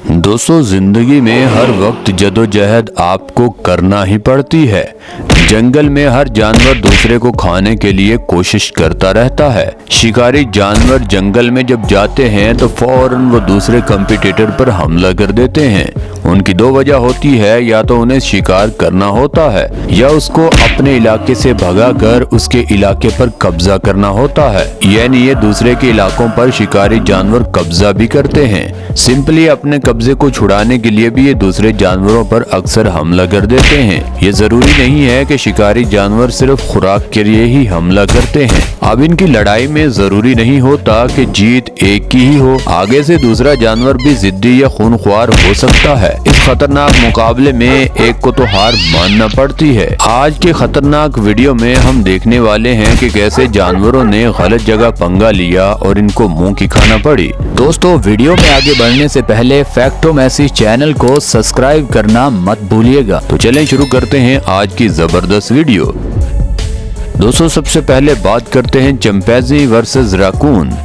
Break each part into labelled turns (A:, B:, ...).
A: दोस्तों, जिंदगी में हर वक्त जदोजहद आपको करना ही पड़ती है। जंगल में हर जानवर दूसरे को खाने के लिए कोशिश करता रहता है। शिकारी जानवर जंगल में जब जाते हैं तो फौरन वो दूसरे कॉम्पिटिटर पर हमला कर देते हैं। उनकी दो वजह होती है, या तो उन्हें शिकार करना होता है या उसको अपने इलाके से भगाकर उसके इलाके पर कब्जा करना होता है। यानी ये दूसरे के इलाकों पर शिकारी जानवर कब्जा भी करते हैं। सिंपली अपने कब्जे को छुड़ाने के लिए भी ये दूसरे जानवरों पर अक्सर हमला कर देते हैं। ये जरूरी नहीं है कि शिकारी जानवर सिर्फ खुराक के लिए ही हमला करते हैं। अब इनकी लड़ाई में जरूरी नहीं होता कि जीत एक की ही हो। आगे से दूसरा जानवर भी जिद्दी या खूनख्वार हो सकता है। इस खतरनाक मुकाबले में एक को तो हार मानना पड़ती है। आज के खतरनाक वीडियो में हम देखने वाले हैं कि कैसे जानवरों ने गलत जगह पंगा लिया और इनको मुंह की खाना पड़ी।
B: दोस्तों, वीडियो में आगे बढ़ने से पहले फैक्टोमेसी चैनल को सब्सक्राइब करना मत भूलिएगा।
A: तो चलें शुरू करते हैं आज की जबरदस्त वीडियो। दोस्तों, सबसे पहले बात करते हैं चिंपैंजी वर्सेस रैकून।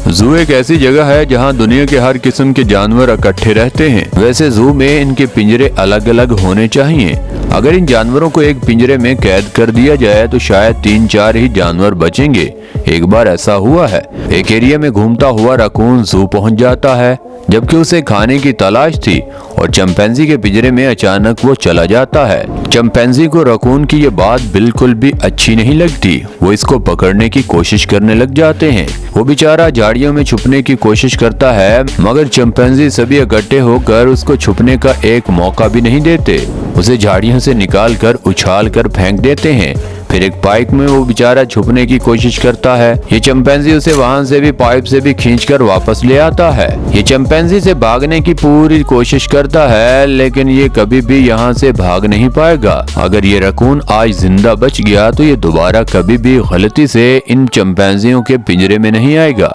A: जू एक ऐसी जगह है जहां दुनिया के हर किस्म के जानवर इकट्ठे रहते हैं। वैसे जू में इनके पिंजरे अलग अलग होने चाहिए। अगर इन जानवरों को एक पिंजरे में कैद कर दिया जाए तो शायद 3-4 ही जानवर बचेंगे। एक बार ऐसा हुआ है। एक एरिया में घूमता हुआ रैकून जू पहुंच जाता है जबकि उसे खाने की तलाश थी और चिंपैंजी के पिंजरे में अचानक वो चला जाता है। चिंपैंजी को रैकून की ये बात बिल्कुल भी अच्छी नहीं लगती। वो इसको पकड़ने की कोशिश करने लग जाते हैं। वो बेचारा झाड़ियों में छुपने की कोशिश करता है, मगर चिंपैंजी सभी इकट्ठे होकर उसको छुपने का एक मौका भी नहीं देते। उसे झाड़ियों से निकालकर उछाल कर फेंक देते हैं। फिर एक पाइप में वो बेचारा छुपने की कोशिश करता है। ये चिंपैंजी उसे वहां से भी पाइप से भी खींचकर वापस ले आता है। ये चिंपैंजी से भागने की पूरी कोशिश करता है, लेकिन ये कभी भी यहाँ से भाग नहीं पाएगा। अगर ये रैकून आज जिंदा बच गया तो ये दोबारा कभी भी गलती से इन चिंपैंजियों के पिंजरे में नहीं आएगा।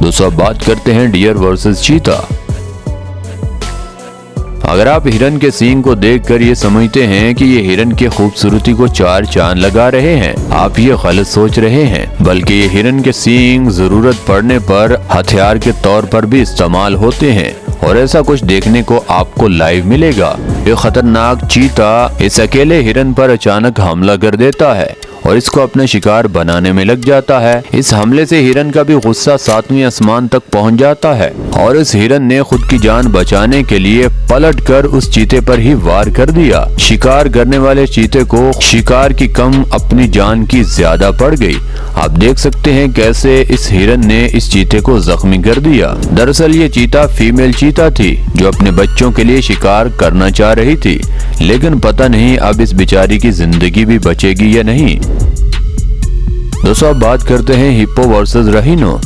A: दोस्तों, अब बात करते हैं डियर वर्सेस चीता। अगर आप हिरन के सींग को देखकर ये समझते हैं कि ये हिरन की खूबसूरती को 4 चांद लगा रहे हैं, आप ये गलत सोच रहे हैं। बल्कि ये हिरन के सींग जरूरत पड़ने पर हथियार के तौर पर भी इस्तेमाल होते हैं और ऐसा कुछ देखने को आपको लाइव मिलेगा। ये खतरनाक चीता इस अकेले हिरन पर अचानक हमला कर देता है और इसको अपने शिकार बनाने में लग जाता है। इस हमले से हिरन का भी गुस्सा 7वें आसमान तक पहुंच जाता है और इस हिरन ने खुद की जान बचाने के लिए पलटकर उस चीते पर ही वार कर दिया। शिकार करने वाले चीते को शिकार की कम अपनी जान की ज्यादा पड़ गई। आप देख सकते हैं कैसे इस हिरन ने इस चीते को जख्मी कर दिया। दरअसल ये चीता फीमेल चीता थी जो अपने बच्चों के लिए शिकार करना चाह रही थी, लेकिन पता नहीं अब इस बेचारी की जिंदगी भी बचेगी या नहीं। दोस्तों, अब बात करते हैं हिप्पो वर्सेस राइनो।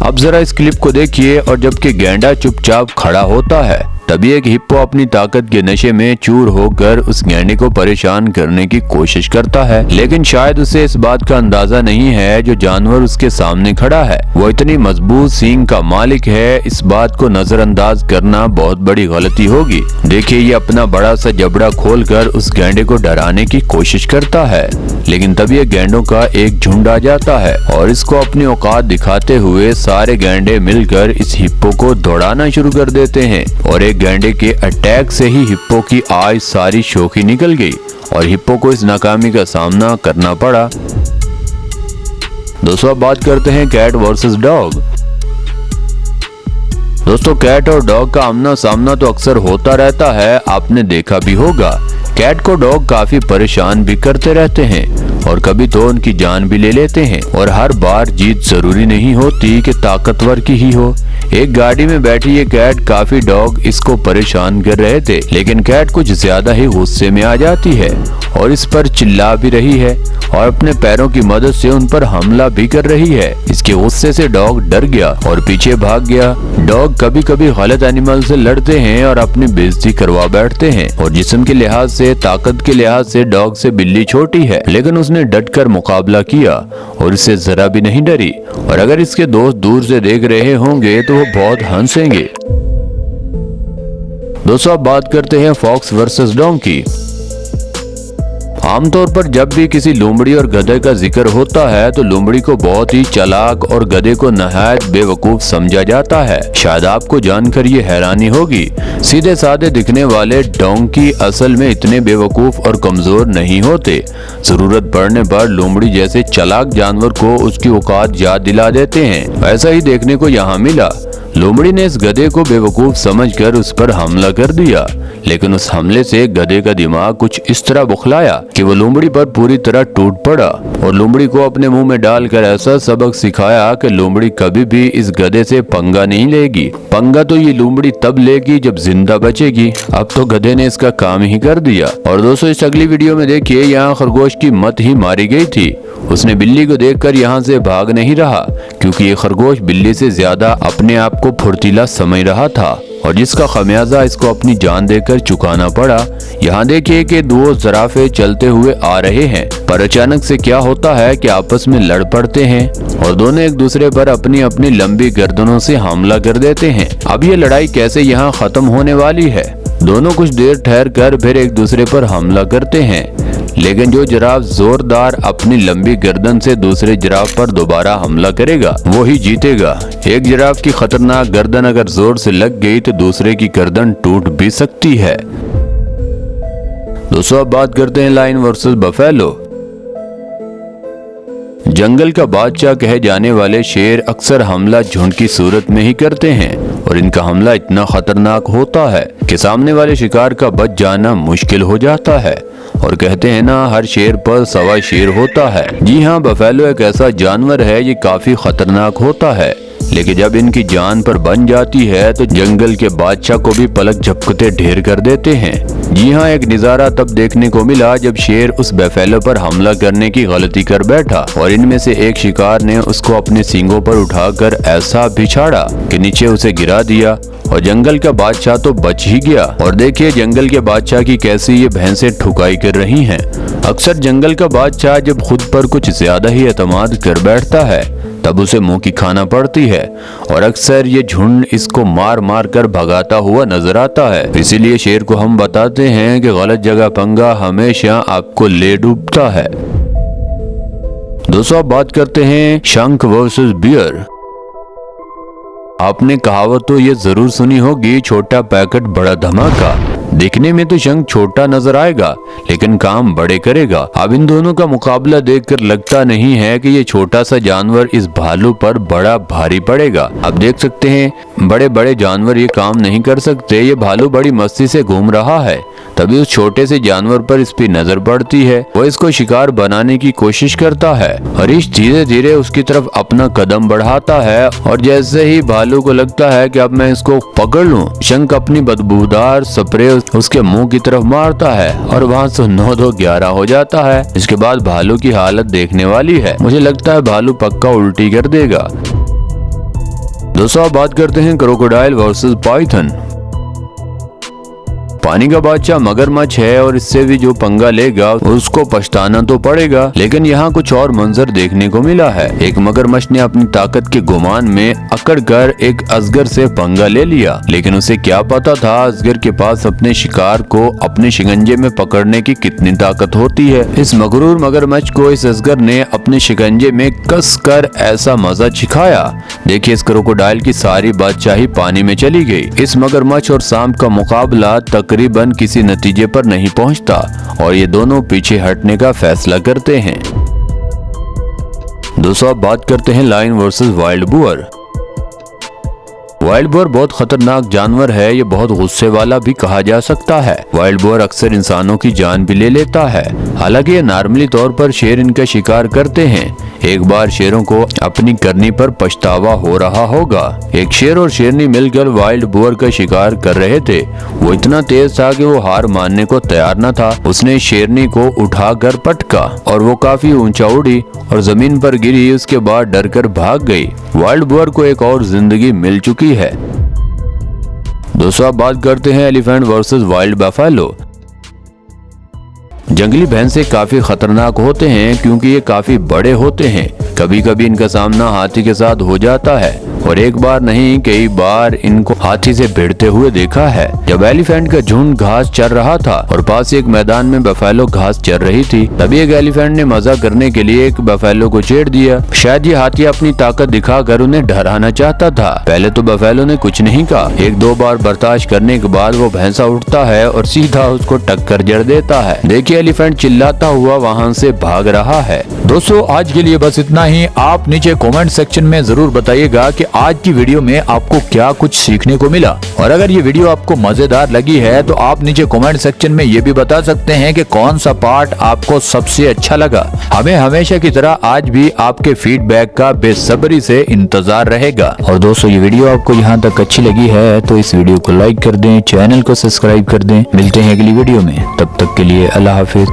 A: अब जरा इस क्लिप को देखिए और जबकि गैंडा चुपचाप खड़ा होता है, तभी एक हिप्पो अपनी ताकत के नशे में चूर होकर उस गैंडे को परेशान करने की कोशिश करता है। लेकिन शायद उसे इस बात का अंदाजा नहीं है जो जानवर उसके सामने खड़ा है वो इतनी मजबूत सींग का मालिक है। इस बात को नजरअंदाज करना बहुत बड़ी गलती होगी। देखिए, ये अपना बड़ा सा जबड़ा खोलकर उस गैंडे को डराने की कोशिश करता है, लेकिन तभी ये गैंडों का एक झुंड आ जाता है और इसको अपनी औकात दिखाते हुए सारे गैंडे मिलकर इस हिप्पो को दौड़ाना शुरू कर देते हैं और एक गैंडे के अटैक से ही हिप्पो की आज सारी शोखी निकल गई और हिप्पो को इस नाकामी का सामना करना पड़ा। दोस्तों, अब बात करते हैं कैट वर्सेस डॉग। दोस्तों, कैट और डॉग का आमना सामना तो अक्सर होता रहता है, आपने देखा भी होगा। कैट को डॉग काफी परेशान भी करते रहते हैं और कभी तो उनकी जान भी ले लेते हैं और हर बार जीत जरूरी नहीं होती कि ताकतवर की ही हो। एक गाड़ी में बैठी ये कैट काफी डॉग इसको परेशान कर रहे थे, लेकिन कैट कुछ ज्यादा ही गुस्से में आ जाती है और इस पर चिल्ला भी रही है और अपने पैरों की मदद से उन पर हमला भी कर रही है। इसके गुस्से से डॉग डर गया और पीछे भाग गया। डॉग कभी कभी गलत एनिमल से लड़ते हैं और अपनी बेइज्जती करवा बैठते हैं और जिस्म के लिहाज से, ताकत के लिहाज से डॉग से बिल्ली छोटी है, लेकिन उसने डटकर मुकाबला किया और इससे जरा भी नहीं डरी। और अगर इसके दोस्त दूर से देख रहे होंगे तो वो बहुत हंसेंगे। दोस्तों, अब बात करते हैं फॉक्स वर्सेस डोंकी। आमतौर पर जब भी किसी लोमड़ी और गधे का जिक्र होता है तो लोमड़ी को बहुत ही चालाक और गधे को नहायत बेवकूफ समझा जाता है। शायद आपको जानकर ये हैरानी होगी, सीधे साधे दिखने वाले डोंकी असल में इतने बेवकूफ और कमजोर नहीं होते। जरूरत पड़ने पर लोमड़ी जैसे चालाक जानवर को उसकी औकात याद दिला देते हैं। ऐसा ही देखने को यहाँ मिला। लोमड़ी ने इस गधे को बेवकूफ समझकर उस पर हमला कर दिया, लेकिन उस हमले से गधे का दिमाग कुछ इस तरह बुखलाया कि वो लोमड़ी पर पूरी तरह टूट पड़ा और लोमड़ी को अपने मुंह में डालकर ऐसा सबक सिखाया कि लोमड़ी कभी भी इस गधे से पंगा नहीं लेगी। पंगा तो ये लोमड़ी तब लेगी जब जिंदा बचेगी। अब तो गधे ने इसका काम ही कर दिया। और दोस्तों, इस अगली वीडियो में देखिए, यहाँ खरगोश की मत ही मारी गई थी। उसने बिल्ली को देखकर यहाँ से भाग नहीं रहा, क्योंकि ये खरगोश बिल्ली से ज्यादा अपने आप को फुर्तीला समझ रहा था और जिसका खमियाजा इसको अपनी जान देकर चुकाना पड़ा। यहाँ देखिए कि दो ज़राफ़े चलते हुए आ रहे हैं, पर अचानक से क्या होता है कि आपस में लड़ पड़ते हैं और दोनों एक दूसरे पर अपनी अपनी लंबी गर्दनों से हमला कर देते हैं। अब ये लड़ाई कैसे यहाँ खत्म होने वाली है? दोनों कुछ देर ठहर कर फिर एक दूसरे पर हमला करते हैं, लेकिन जो जिराफ जोरदार अपनी लंबी गर्दन से दूसरे जिराफ पर दोबारा हमला करेगा वो ही जीतेगा। एक जिराफ की खतरनाक गर्दन अगर जोर से लग गई तो दूसरे की गर्दन टूट भी सकती है। दोस्तों, अब बात करते हैं लायन वर्सेस बफेलो। जंगल का बादशाह कहे जाने वाले शेर अक्सर हमला झुंड की सूरत में ही करते हैं और इनका हमला इतना खतरनाक होता है कि सामने वाले शिकार का बच जाना मुश्किल हो जाता है। और कहते हैं ना, हर शेर पर सवा शेर होता है। जी हाँ, बफेलो एक ऐसा जानवर है, ये काफी खतरनाक होता है, लेकिन जब इनकी जान पर बन जाती है तो जंगल के बादशाह को भी पलक झपकते ढेर कर देते हैं। जी हाँ, एक नजारा तब देखने को मिला जब शेर उस बफेलो पर हमला करने की गलती कर बैठा और इनमें से एक शिकार ने उसको अपने सींगों पर उठाकर ऐसा बिछाड़ा कि नीचे उसे गिरा दिया और जंगल का बादशाह तो बच ही गया। और देखिए जंगल के बादशाह की कैसी ये भैंसें ठुकाई कर रही हैं। अक्सर जंगल का बादशाह जब खुद पर कुछ ज्यादा ही एतमाद कर बैठता है तब उसे मुंह की खाना पड़ती है और अक्सर ये झुंड इसको मार मार कर भगाता हुआ नजर आता है। इसीलिए शेर को हम बताते हैं कि गलत जगह पंगा हमेशा आपको ले डूबता है। दोस्तों, अब बात करते हैं शंख वर्सेस बियर। आपने कहावत तो ये जरूर सुनी होगी, छोटा पैकेट बड़ा धमाका। देखने में तो शंख छोटा नजर आएगा लेकिन काम बड़े करेगा। अब इन दोनों का मुकाबला देखकर लगता नहीं है कि ये छोटा सा जानवर इस भालू पर बड़ा भारी पड़ेगा। अब देख सकते हैं बड़े बड़े जानवर ये काम नहीं कर सकते। ये भालू बड़ी मस्ती से घूम रहा है, तभी उस छोटे से जानवर पर इस पे नजर पड़ती है। वो इसको शिकार बनाने की कोशिश करता है। हरीश धीरे धीरे उसकी तरफ अपना कदम बढ़ाता है और जैसे ही भालू को लगता है कि अब मैं इसको पकड़ लूं, शंख अपनी बदबूदार स्प्रे उसके मुंह की तरफ मारता है और वहां से 9-2-11 हो जाता है। इसके बाद भालू की हालत देखने वाली है। मुझे लगता है भालू पक्का उल्टी कर देगा। दोस्तों, अब बात करते हैं क्रोकोडाइल वर्सेस पाइथन। पानी का बादशाह मगरमच्छ है और इससे भी जो पंगा लेगा उसको पछताना तो पड़ेगा। लेकिन यहाँ कुछ और मंजर देखने को मिला है। एक मगरमच्छ ने अपनी ताकत के गुमान में अकड़कर एक अजगर से पंगा ले लिया, लेकिन उसे क्या पता था अजगर के पास अपने शिकार को अपने शिकंजे में पकड़ने की कितनी ताकत होती है। इस मगरूर मगरमच्छ को इस अजगर ने अपने शिकंजे में कस कर ऐसा मजा छिखाया। देखिए, इस क्रोकोडाइल की सारी बादशाही पानी में चली गई। इस मगरमच्छ और सांप का मुकाबला तकरीबन किसी नतीजे पर नहीं पहुंचता और ये दोनों पीछे हटने का फैसला करते हैं। दोस्तों, अब बात करते हैं लायन वर्सेस वाइल्ड बुअर। वाइल्ड बुअर बहुत खतरनाक जानवर है। ये बहुत गुस्से वाला भी कहा जा सकता है। वाइल्ड बुअर अक्सर इंसानों की जान भी ले लेता है। हालांकि ये नॉर्मली तौर पर शेर इनका शिकार करते हैं। एक बार शेरों को अपनी करनी पर पछतावा हो रहा होगा। एक शेर और शेरनी मिलकर वाइल्ड बुअर का शिकार कर रहे थे। वो इतना तेज था कि वो हार मानने को तैयार न था। उसने शेरनी को उठाकर पटका और वो काफी ऊंचा उड़ी और जमीन पर गिरी। उसके बाद डरकर भाग गई। वाइल्ड बुअर को एक और जिंदगी मिल चुकी है। दोस्तों, अब बात करते हैं एलिफेंट वर्सेस वाइल्ड बफेलो। जंगली भैंसे काफी खतरनाक होते हैं क्योंकि ये काफी बड़े होते हैं। कभी कभी इनका सामना हाथी के साथ हो जाता है और एक बार नहीं कई बार इनको हाथी से भिड़ते हुए देखा है। जब एलिफेंट का झुंड घास चर रहा था और पास एक मैदान में बफेलो घास चर रही थी, तभी एक एलिफेंट ने मजा करने के लिए एक बफेलो को छेड़ दिया। शायद ये हाथी अपनी ताकत दिखाकर उन्हें डराना चाहता था। पहले तो बफेलो ने कुछ नहीं कहा। एक दो बार बर्दाश्त करने के बाद वो भैंसा उठता है और सीधा उसको टक्कर जड़ देता है। देखिए एलिफेंट चिल्लाता हुआ वहाँ से भाग रहा है।
B: दोस्तों आज के लिए बस इतना ही। आप नीचे कमेंट सेक्शन में जरूर बताइएगा कि आज की वीडियो में आपको क्या कुछ सीखने को मिला, और अगर ये वीडियो आपको मजेदार लगी है तो आप नीचे कमेंट सेक्शन में ये भी बता सकते हैं कि कौन सा पार्ट आपको सबसे अच्छा लगा। हमें हमेशा की तरह आज भी आपके फीडबैक का बेसब्री से इंतजार रहेगा। और दोस्तों ये वीडियो आपको यहाँ तक अच्छी लगी है तो इस वीडियो को लाइक कर दें, चैनल को सब्सक्राइब कर दें। मिलते हैं अगली वीडियो में, तब तक के लिए अल्लाह हाफिज।